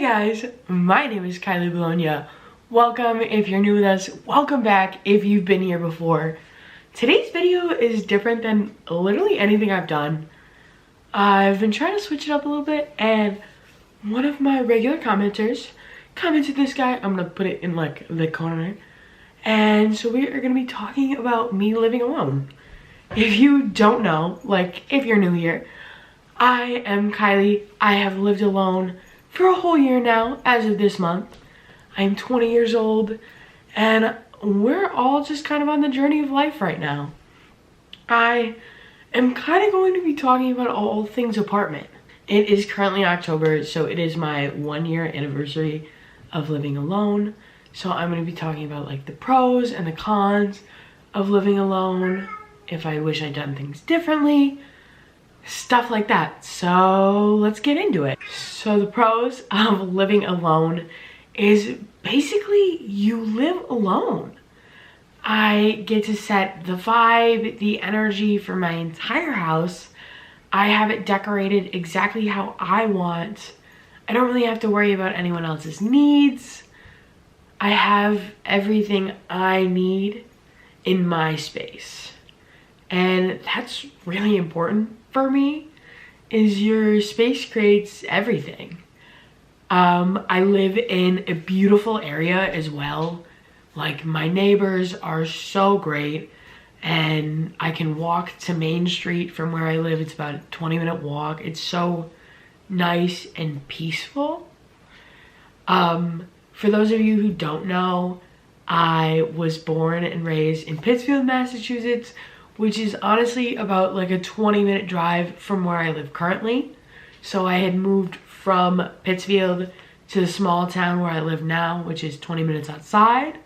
guys, my name is Kylie Bologna. Welcome if you're new with us, welcome back if you've been here before. Today's video is different than literally anything I've done. I've been trying to switch it up a little bit, and one of my regular commenters commented this guy. I'm gonna put it in like the corner. And so we are gonna be talking about me living alone. If you don't know, like if you're new here, I am Kylie. I have lived alone for a whole year now as of this month. I'm 20 years old and we're all just kind of on the journey of life right now. I am kind of going to be talking about all things apartment. It is currently October, so it is my 1 year anniversary of living alone. So I'm going to be talking about like the pros and the cons of living alone, if I wish I'd done things differently, stuff like that. So let's get into it. So the pros of living alone is basically you live alone. I get to set the vibe, the energy for my entire house. I have it decorated exactly how I want. I don't really have to worry about anyone else's needs. I have everything I need in my space. And that's really important for me, is your space creates everything. I live in a beautiful area as well. Like my neighbors are so great, and I can walk to Main Street from where I live. It's about a 20-minute walk. It's so nice and peaceful. For those of you who don't know, I was born and raised in Pittsfield, Massachusetts, which is honestly about like a 20-minute drive from where I live currently. So I had moved from Pittsfield to the small town where I live now, which is 20 minutes outside,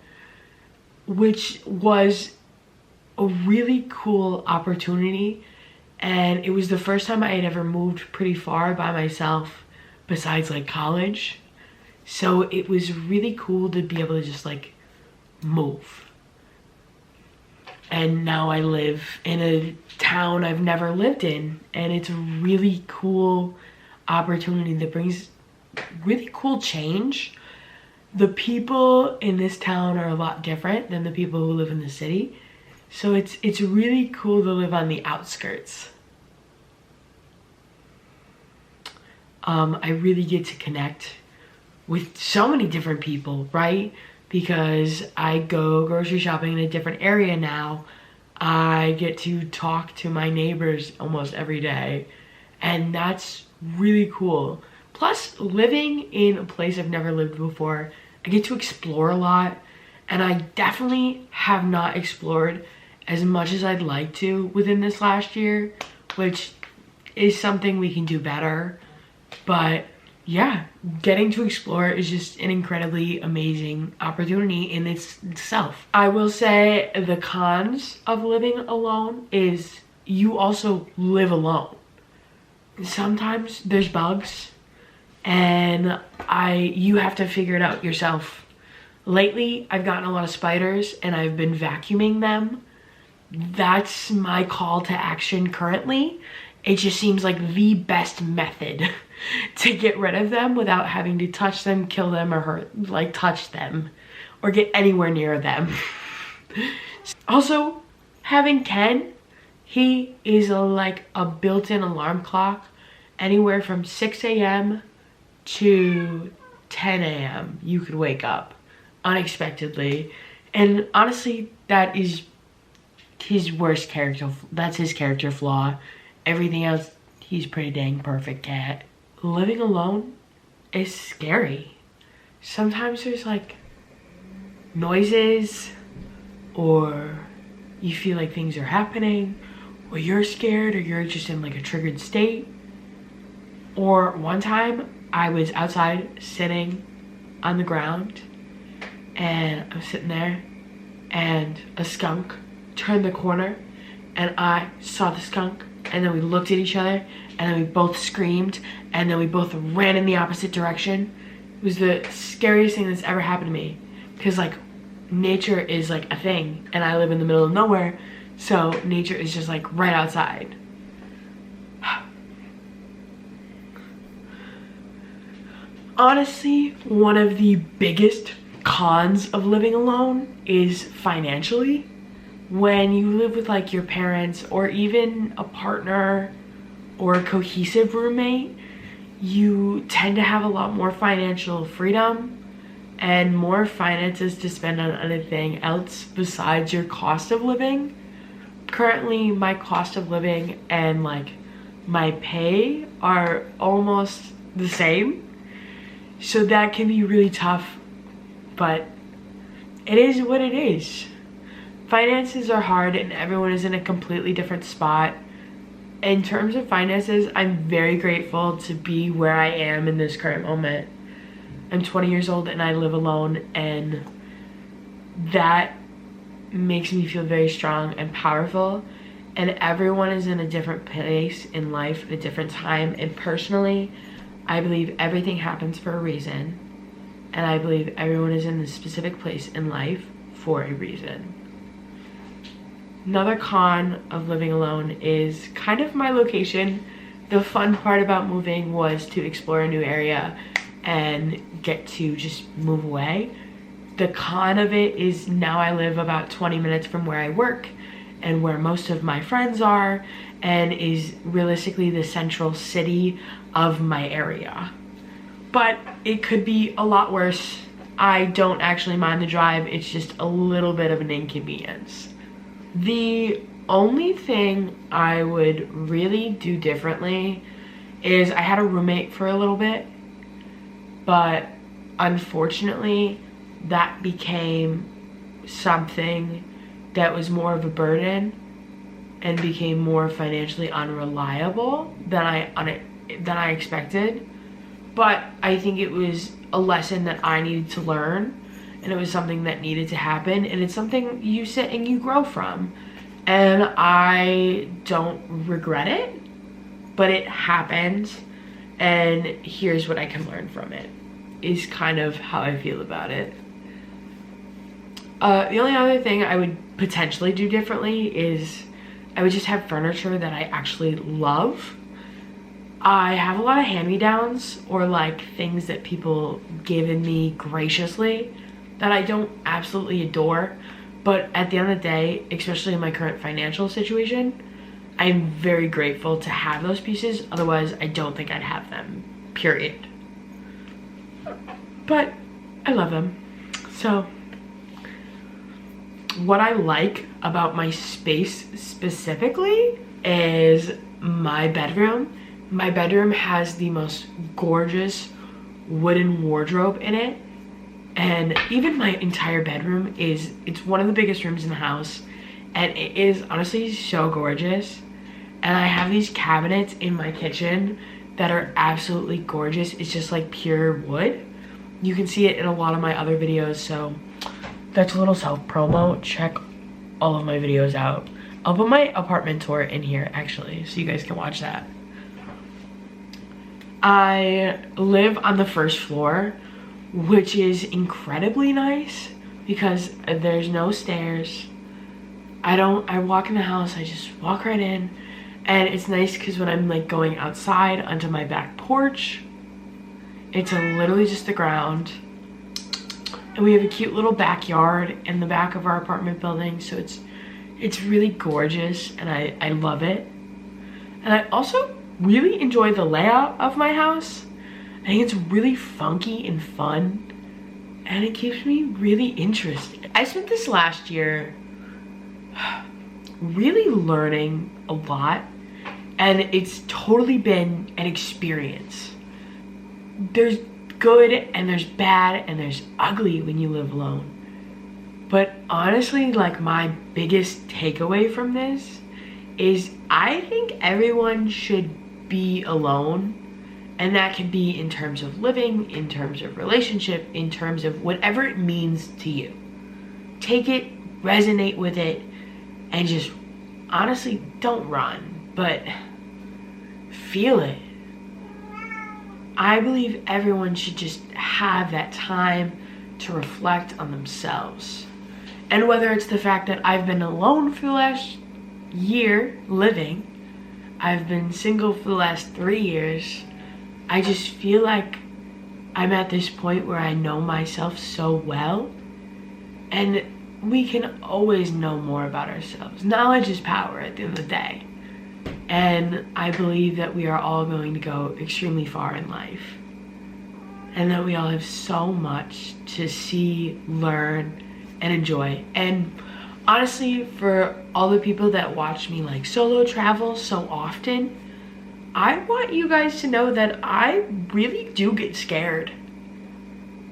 which was a really cool opportunity. And it was the first time I had ever moved pretty far by myself besides like college. So it was really cool to be able to just like move. And now I live in a town I've never lived in, and it's a really cool opportunity that brings really cool change. The people in this town are a lot different than the people who live in the city. So it's really cool to live on the outskirts. I really get to connect with so many different people, right? Because I go grocery shopping in a different area now. I get to talk to my neighbors almost every day, and that's really cool. Plus, living in a place I've never lived before, I get to explore a lot, and I definitely have not explored as much as I'd like to within this last year, which is something we can do better. But yeah, getting to explore is just an incredibly amazing opportunity in itself. I will say the cons of living alone is you also live alone. Sometimes there's bugs and you have to figure it out yourself. Lately, I've gotten a lot of spiders and I've been vacuuming them. That's my call to action currently. It just seems like the best method to get rid of them without having to touch them, kill them, or hurt, like touch them, or get anywhere near them. Also, having Ken, he is like a built-in alarm clock. Anywhere from 6 a.m. to 10 a.m. you could wake up unexpectedly. And honestly, that is his worst character. That's his character flaw. Everything else, he's pretty dang perfect cat. Living alone is scary. Sometimes there's like noises, or you feel like things are happening, or you're scared, or you're just in like a triggered state. Or one time I was outside sitting on the ground, and I was sitting there and a skunk turned the corner, and I saw the skunk, and then we looked at each other, and then we both screamed, and then we both ran in the opposite direction. It was the scariest thing that's ever happened to me, because like nature is like a thing, and I live in the middle of nowhere, so nature is just like right outside. Honestly, one of the biggest cons of living alone is financially. When you live with like your parents or even a partner or a cohesive roommate, you tend to have a lot more financial freedom and more finances to spend on anything else besides your cost of living. Currently, my cost of living and like my pay are almost the same. So that can be really tough, but it is what it is. Finances are hard and everyone is in a completely different spot. In terms of finances, I'm very grateful to be where I am in this current moment. I'm 20 years old and I live alone, and that makes me feel very strong and powerful. And everyone is in a different place in life at a different time. And personally, I believe everything happens for a reason. And I believe everyone is in a specific place in life for a reason. Another con of living alone is kind of my location. The fun part about moving was to explore a new area and get to just move away. The con of it is now I live about 20 minutes from where I work and where most of my friends are, and is realistically the central city of my area. But it could be a lot worse. I don't actually mind the drive, it's just a little bit of an inconvenience. The only thing I would really do differently is I had a roommate for a little bit, but unfortunately that became something that was more of a burden and became more financially unreliable than I expected. But I think it was a lesson that I needed to learn, and it was something that needed to happen, and it's something you sit and you grow from. And I don't regret it, but it happened, and here's what I can learn from it, is kind of how I feel about it. The only other thing I would potentially do differently is I would just have furniture that I actually love. I have a lot of hand-me-downs or like things that people given me graciously that I don't absolutely adore, but at the end of the day, especially in my current financial situation, I'm very grateful to have those pieces. Otherwise, I don't think I'd have them, period. But I love them. So what I like about my space specifically is my bedroom. My bedroom has the most gorgeous wooden wardrobe in it. And even my entire bedroom it's one of the biggest rooms in the house. And it is honestly so gorgeous. And I have these cabinets in my kitchen that are absolutely gorgeous. It's just like pure wood. You can see it in a lot of my other videos, so that's a little self-promo. Check all of my videos out. I'll put my apartment tour in here actually, so you guys can watch that. I live on the first floor, which is incredibly nice because there's no stairs. I walk in the house, I just walk right in, and it's nice because when I'm like going outside onto my back porch, it's literally just the ground. And we have a cute little backyard in the back of our apartment building, so it's really gorgeous, and I love it. And I also really enjoy the layout of my house. I think it's really funky and fun, and it keeps me really interested. I spent this last year really learning a lot, and it's totally been an experience. There's good and there's bad and there's ugly when you live alone. But honestly, like, my biggest takeaway from this is I think everyone should be alone. And that can be in terms of living, in terms of relationship, in terms of whatever it means to you. Take it, resonate with it, and just honestly don't run, but feel it. I believe everyone should just have that time to reflect on themselves. And whether it's the fact that I've been alone for the last year living, I've been single for the last 3 years, I just feel like I'm at this point where I know myself so well, and we can always know more about ourselves. Knowledge is power at the end of the day. And I believe that we are all going to go extremely far in life. And that we all have so much to see, learn, and enjoy. And honestly, for all the people that watch me like solo travel so often, I want you guys to know that I really do get scared.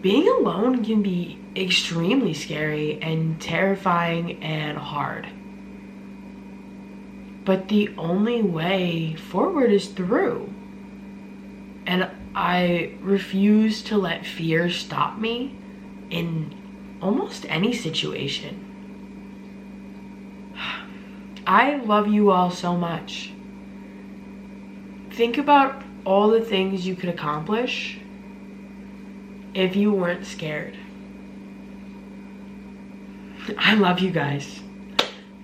Being alone can be extremely scary and terrifying and hard. But the only way forward is through. And I refuse to let fear stop me in almost any situation. I love you all so much. Think about all the things you could accomplish if you weren't scared. I love you guys.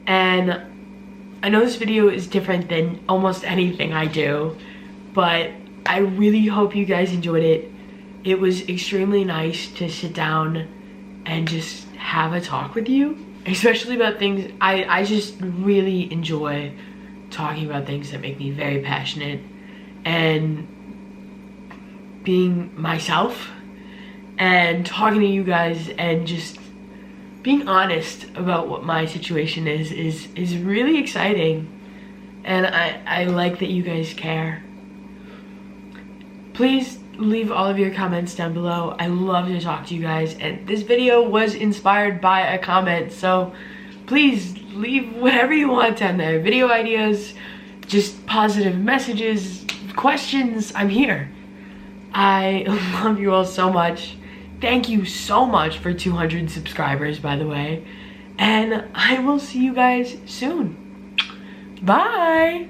And I know this video is different than almost anything I do, but I really hope you guys enjoyed it. It was extremely nice to sit down and just have a talk with you, especially about things. I just really enjoy talking about things that make me very passionate and being myself and talking to you guys and just being honest about what my situation is really exciting. And I like that you guys care. Please leave all of your comments down below. I love to talk to you guys, and this video was inspired by a comment, so please leave whatever you want down there. Video ideas, just positive messages, questions, I'm here. I love you all so much. Thank you so much for 200 subscribers, by the way, and I will see you guys soon. Bye.